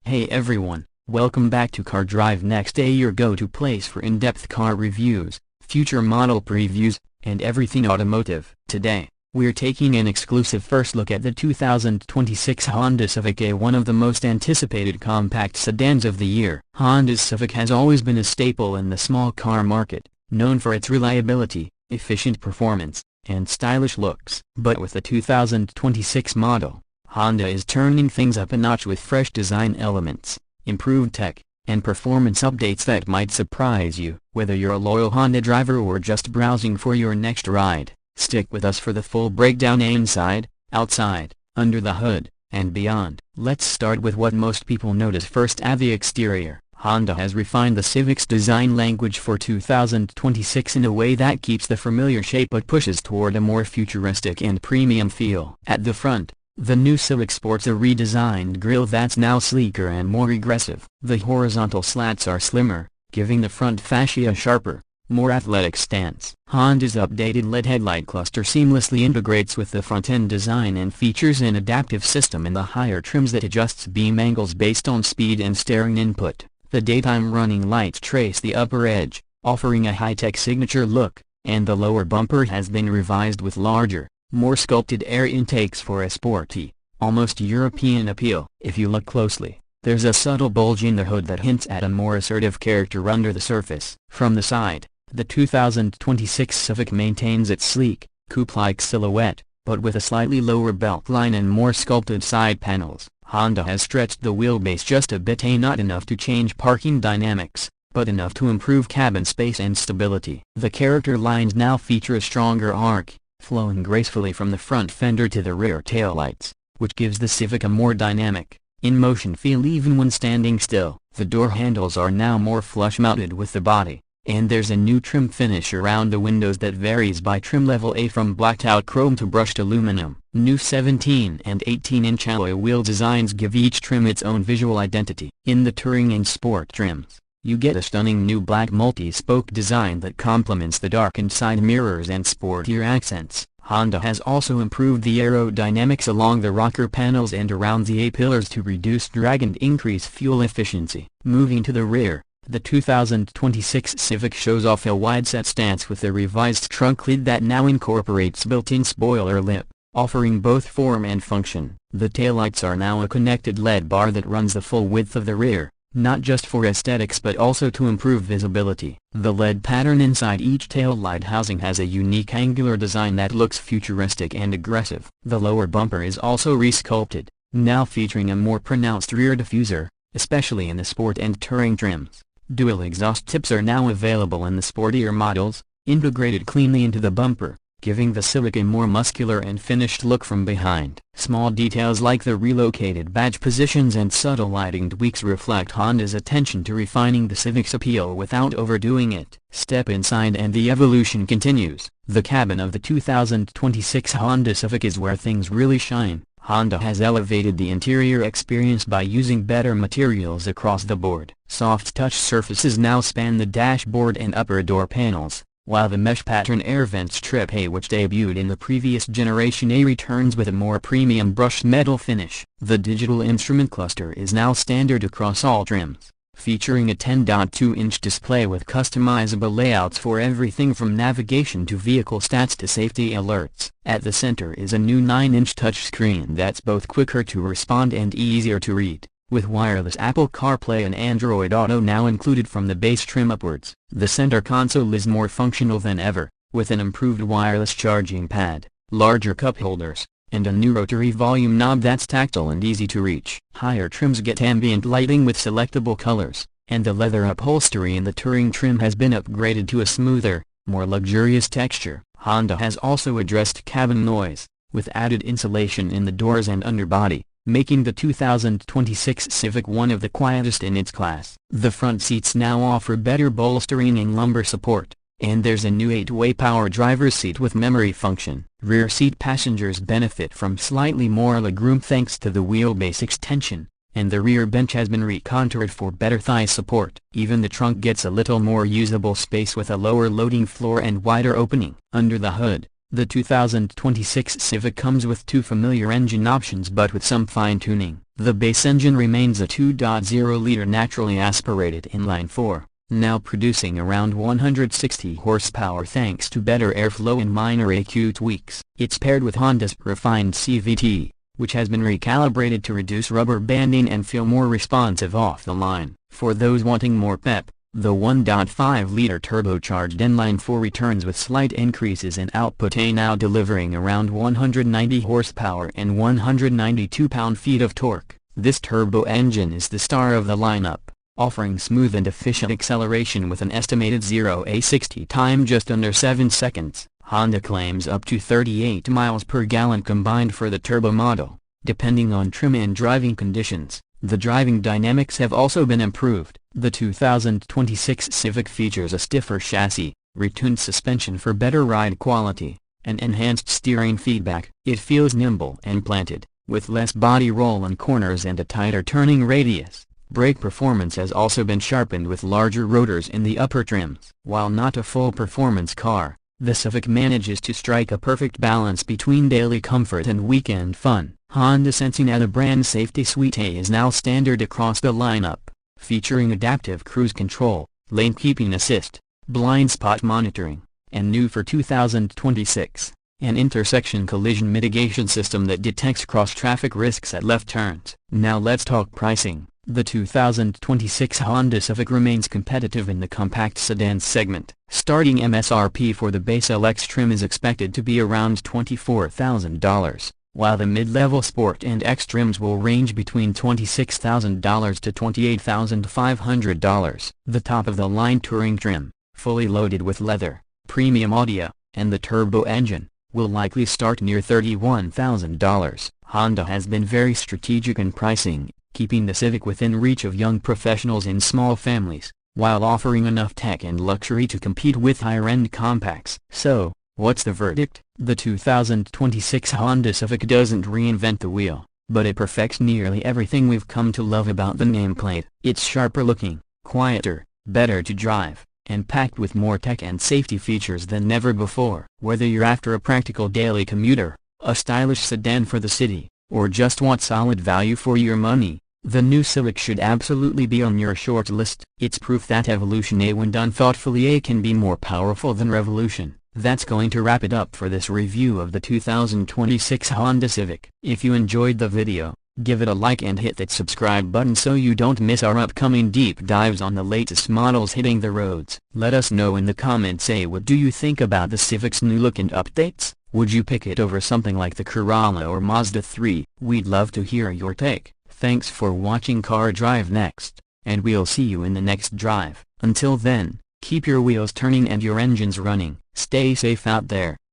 Hey everyone, welcome back to Car Drive Next Day, your go-to place for in-depth car reviews, future model previews, and everything automotive. Today, we're taking an exclusive first look at the 2026 Honda Civic, one of the most anticipated compact sedans of the year. Honda's Civic has always been a staple in the small car market, known for its reliability, efficient performance, and stylish looks. But with the 2026 model, Honda is turning things up a notch with fresh design elements, improved tech, and performance updates that might surprise you. Whether you're a loyal Honda driver or just browsing for your next ride, stick with us for the full breakdown inside, outside, under the hood, and beyond. Let's start with what most people notice first. At the exterior, Honda has refined the Civic's design language for 2026 in a way that keeps the familiar shape but pushes toward a more futuristic and premium feel. At the front, the new Civic sports a redesigned grille that's now sleeker and more aggressive. The horizontal slats are slimmer, giving the front fascia a sharper, more athletic stance. Honda's updated LED headlight cluster seamlessly integrates with the front-end design and features an adaptive system in the higher trims that adjusts beam angles based on speed and steering input. The daytime running lights trace the upper edge, offering a high-tech signature look, and the lower bumper has been revised with larger, more sculpted air intakes for a sporty, almost European appeal. If you look closely, there's a subtle bulge in the hood that hints at a more assertive character under the surface. From the side, the 2026 Civic maintains its sleek, coupe-like silhouette, but with a slightly lower belt line and more sculpted side panels. Honda has stretched the wheelbase just a bit, not enough to change parking dynamics, but enough to improve cabin space and stability. The character lines now feature a stronger arc, flowing gracefully from the front fender to the rear taillights, which gives the Civic a more dynamic, in-motion feel even when standing still. The door handles are now more flush-mounted with the body, and there's a new trim finish around the windows that varies by trim level, from blacked-out chrome to brushed aluminum. New 17 and 18-inch alloy wheel designs give each trim its own visual identity. In the touring and sport trims, you get a stunning new black multi-spoke design that complements the darkened side mirrors and sportier accents. Honda has also improved the aerodynamics along the rocker panels and around the A-pillars to reduce drag and increase fuel efficiency. Moving to the rear, the 2026 Civic shows off a wide-set stance with a revised trunk lid that now incorporates built-in spoiler lip, offering both form and function. The taillights are now a connected LED bar that runs the full width of the rear, not just for aesthetics but also to improve visibility. The LED pattern inside each taillight housing has a unique angular design that looks futuristic and aggressive. The lower bumper is also resculpted, now featuring a more pronounced rear diffuser, especially in the sport and touring trims. Dual exhaust tips are now available in the sportier models, integrated cleanly into the bumper, giving the Civic a more muscular and finished look from behind. Small details like the relocated badge positions and subtle lighting tweaks reflect Honda's attention to refining the Civic's appeal without overdoing it. Step inside and the evolution continues. The cabin of the 2026 Honda Civic is where things really shine. Honda has elevated the interior experience by using better materials across the board. Soft touch surfaces now span the dashboard and upper door panels, while the mesh pattern air vent strip which debuted in the previous generation returns with a more premium brushed metal finish. The digital instrument cluster is now standard across all trims, featuring a 10.2-inch display with customizable layouts for everything from navigation to vehicle stats to safety alerts. At the center is a new 9-inch touchscreen that's both quicker to respond and easier to read, with wireless Apple CarPlay and Android Auto now included from the base trim upwards. The center console is more functional than ever, with an improved wireless charging pad, larger cup holders, and a new rotary volume knob that's tactile and easy to reach. Higher trims get ambient lighting with selectable colors, and the leather upholstery in the touring trim has been upgraded to a smoother, more luxurious texture. Honda has also addressed cabin noise, with added insulation in the doors and underbody, making the 2026 Civic one of the quietest in its class. The front seats now offer better bolstering and lumbar support, and there's a new 8-way power driver's seat with memory function. Rear seat passengers benefit from slightly more legroom thanks to the wheelbase extension, and the rear bench has been recontoured for better thigh support. Even the trunk gets a little more usable space with a lower loading floor and wider opening. Under the hood, The 2026 Civic comes with two familiar engine options but with some fine-tuning. The base engine remains a 2.0-liter naturally aspirated inline-4, now producing around 160 horsepower thanks to better airflow and minor EQ tweaks. It's paired with Honda's refined CVT, which has been recalibrated to reduce rubber banding and feel more responsive off the line. For those wanting more pep, the 1.5-liter turbocharged inline-4 returns with slight increases in output, now delivering around 190 horsepower and 192 pound-feet of torque. This turbo engine is the star of the lineup, offering smooth and efficient acceleration with an estimated 0-60 time just under 7 seconds. Honda claims up to 38 miles per gallon combined for the turbo model, depending on trim and driving conditions. The driving dynamics have also been improved. The 2026 Civic features a stiffer chassis, retuned suspension for better ride quality, and enhanced steering feedback. It feels nimble and planted, with less body roll in corners and a tighter turning radius. Brake performance has also been sharpened with larger rotors in the upper trims. While not a full performance car, the Civic manages to strike a perfect balance between daily comfort and weekend fun. Honda sensing at the brand safety suite A is now standard across the lineup, featuring adaptive cruise control, lane keeping assist, blind spot monitoring, and new for 2026, an intersection collision mitigation system that detects cross-traffic risks at left turns. Now let's talk pricing. The 2026 Honda Civic remains competitive in the compact sedan segment. Starting MSRP for the base LX trim is expected to be around $24,000, while the mid-level Sport and X trims will range between $26,000 to $28,500. The top-of-the-line Touring trim, fully loaded with leather, premium audio, and the turbo engine, will likely start near $31,000. Honda has been very strategic in pricing, keeping the Civic within reach of young professionals and small families, while offering enough tech and luxury to compete with higher-end compacts. So, what's the verdict? The 2026 Honda Civic doesn't reinvent the wheel, but it perfects nearly everything we've come to love about the nameplate. It's sharper looking, quieter, better to drive, and packed with more tech and safety features than never before. Whether you're after a practical daily commuter, a stylish sedan for the city, or just want solid value for your money, the new Civic should absolutely be on your short list. It's proof that evolution, when done thoughtfully, can be more powerful than revolution. That's going to wrap it up for this review of the 2026 Honda Civic. If you enjoyed the video, give it a like and hit that subscribe button so you don't miss our upcoming deep dives on the latest models hitting the roads. Let us know in the comments, what do you think about the Civic's new look and updates? Would you pick it over something like the Corolla or Mazda 3? We'd love to hear your take. Thanks for watching Car Drive Next, and we'll see you in the next drive. Until then, keep your wheels turning and your engines running. Stay safe out there.